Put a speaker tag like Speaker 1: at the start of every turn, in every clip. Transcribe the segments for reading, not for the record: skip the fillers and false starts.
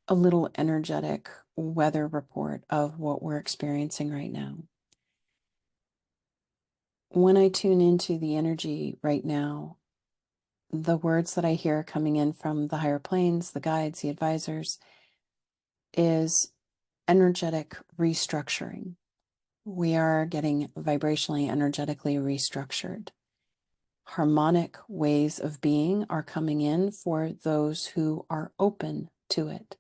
Speaker 1: a little energetic weather report of what we're experiencing right now. When I tune into the energy right now, the words that I hear coming in from the higher planes, the guides, the advisors, is energetic restructuring. We are getting vibrationally, energetically restructured. Harmonic ways of being are coming in for those who are open to it.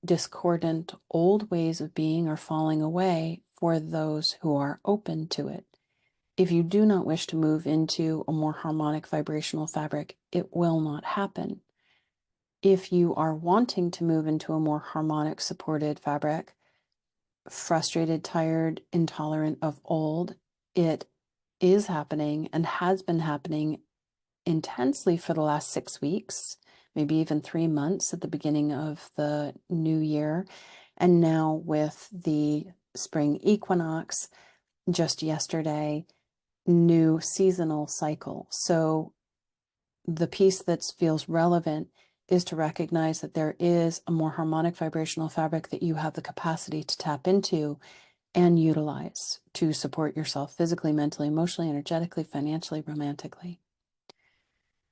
Speaker 1: Discordant old ways of being are falling away for those who are open to it. If you do not wish to move into a more harmonic vibrational fabric, it will not happen. If you are wanting to move into a more harmonic supported fabric, frustrated, tired, intolerant of old, it is happening and has been happening intensely for the last 6 weeks, maybe even 3 months at the beginning of the new year. And now with the spring equinox just yesterday, new seasonal cycle. So the piece that feels relevant is to recognize that there is a more harmonic vibrational fabric that you have the capacity to tap into and utilize to support yourself physically, mentally, emotionally, energetically, financially, romantically.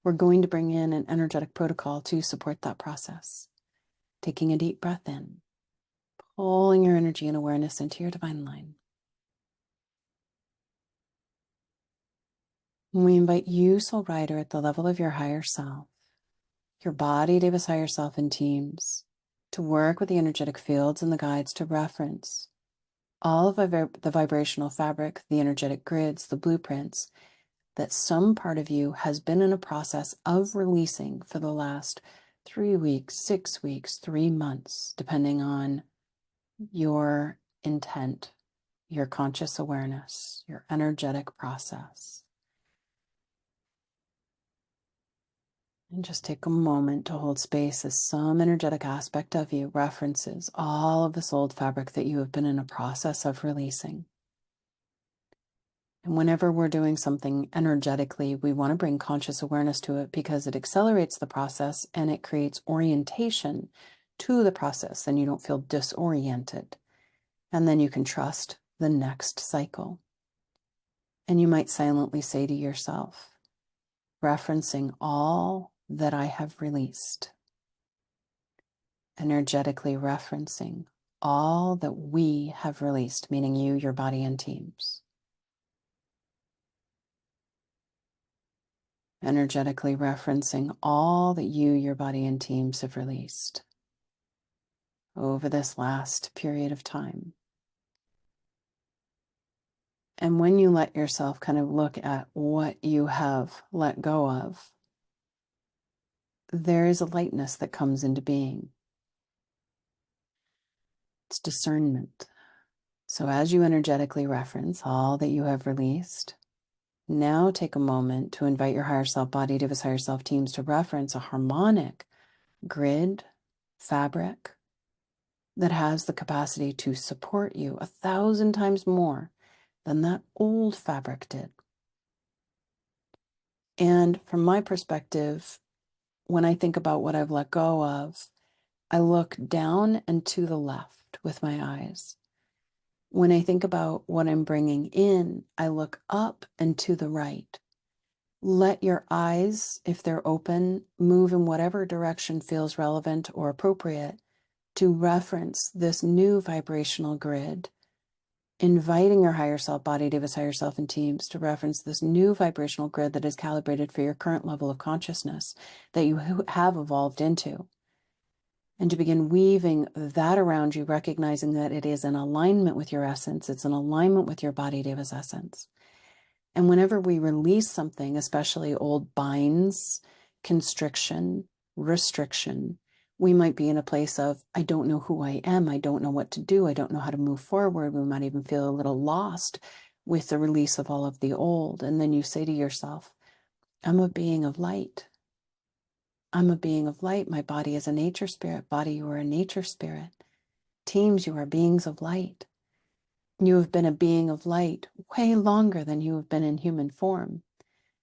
Speaker 1: We're going to bring in an energetic protocol to support that process. Taking a deep breath in, pulling your energy and awareness into your divine line. We invite you, soul rider, at the level of your higher self, your body, Deva's higher self, and teams, to work with the energetic fields and the guides to reference all of the vibrational fabric, the energetic grids, the blueprints that some part of you has been in a process of releasing for the last 3 weeks, 6 weeks, 3 months, depending on your intent, your conscious awareness, your energetic process. And just take a moment to hold space as some energetic aspect of you references all of this old fabric that you have been in a process of releasing. And whenever we're doing something energetically, we want to bring conscious awareness to it because it accelerates the process and it creates orientation to the process, and you don't feel disoriented. And then you can trust the next cycle. And you might silently say to yourself, referencing all that I have released, energetically referencing all that we have released, meaning you, your body, and teams. Energetically referencing all that you, your body, and teams have released over this last period of time. And when you let yourself kind of look at what you have let go of, there is a lightness that comes into being. It's discernment. So as you energetically reference all that you have released, now take a moment to invite your higher self body, Deva's higher self teams to reference a harmonic grid, fabric that has the capacity to support you 1,000 times more than that old fabric did. And from my perspective, when I think about what I've let go of, I look down and to the left with my eyes. When I think about what I'm bringing in, I look up and to the right. Let your eyes, if they're open, move in whatever direction feels relevant or appropriate to reference this new vibrational grid, inviting your higher self body, Deva's higher self, and teams to reference this new vibrational grid that is calibrated for your current level of consciousness that you have evolved into. And to begin weaving that around you, recognizing that it is in alignment with your essence. It's in alignment with your body, Deva's essence. And whenever we release something, especially old binds, constriction, restriction, we might be in a place of, I don't know who I am. I don't know what to do. I don't know how to move forward. We might even feel a little lost with the release of all of the old. And then you say to yourself, I'm a being of light. I'm a being of light. My body is a nature spirit. Body, you are a nature spirit. Teams, you are beings of light. You have been a being of light way longer than you have been in human form.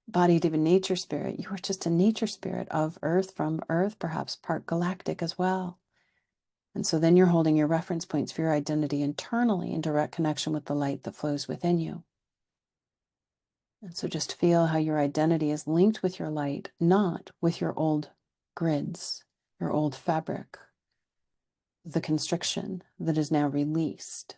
Speaker 1: Body, Diva, nature spirit, you are just a nature spirit of Earth, from Earth, perhaps part galactic as well. And so then you're holding your reference points for your identity internally in direct connection with the light that flows within you. And so just feel how your identity is linked with your light, not with your old grids, your old fabric, the constriction that is now released.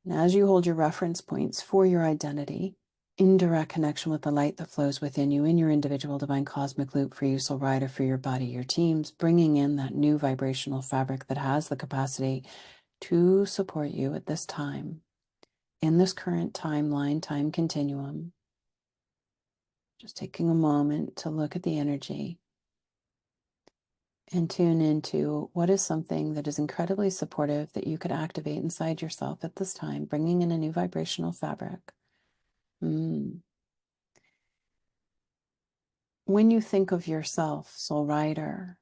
Speaker 1: And as you hold your reference points for your identity in direct connection with the light that flows within you in your individual divine cosmic loop for you, soul rider, for your body, your teams, bringing in that new vibrational fabric that has the capacity to support you at this time, in this current timeline, time continuum. Just taking a moment to look at the energy and tune into what is something that is incredibly supportive that you could activate inside yourself at this time, bringing in a new vibrational fabric. When you think of yourself, soul rider,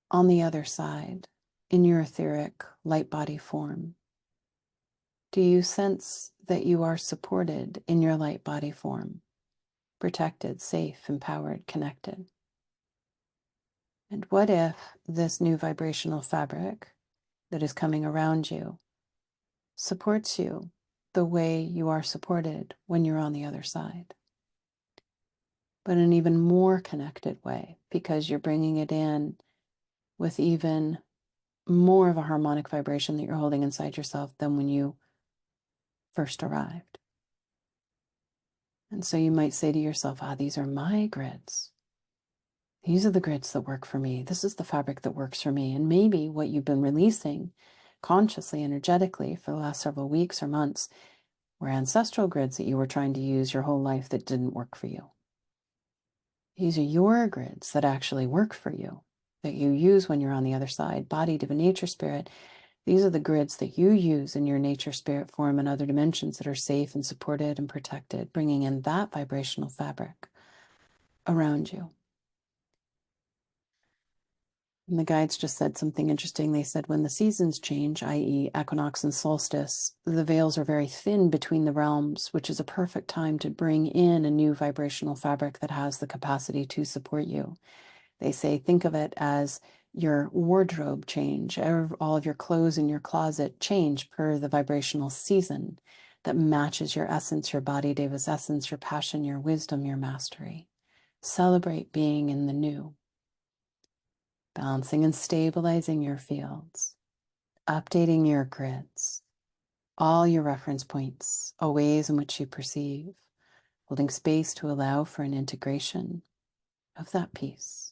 Speaker 1: on the other side, in your etheric light body form, do you sense that you are supported in your light body form, protected, safe, empowered, connected? And what if this new vibrational fabric that is coming around you supports you the way you are supported when you're on the other side, but in an even more connected way, because you're bringing it in with even more of a harmonic vibration that you're holding inside yourself than when you first arrived. And so you might say to yourself, these are my grids. These are the grids that work for me. This is the fabric that works for me. And maybe what you've been releasing consciously, energetically for the last several weeks or months were ancestral grids that you were trying to use your whole life that didn't work for you. These are your grids that actually work for you, that you use when you're on the other side. Body, divine nature, spirit. These are the grids that you use in your nature, spirit form, and other dimensions that are safe and supported and protected, bringing in that vibrational fabric around you. And the guides just said something interesting. They said when the seasons change, i.e. equinox and solstice, the veils are very thin between the realms, which is a perfect time to bring in a new vibrational fabric that has the capacity to support you. They say, think of it as your wardrobe change. All of your clothes in your closet change per the vibrational season that matches your essence, your body, Deva's essence, your passion, your wisdom, your mastery. Celebrate being in the new. Balancing and stabilizing your fields, updating your grids, all your reference points, all ways in which you perceive, holding space to allow for an integration of that peace.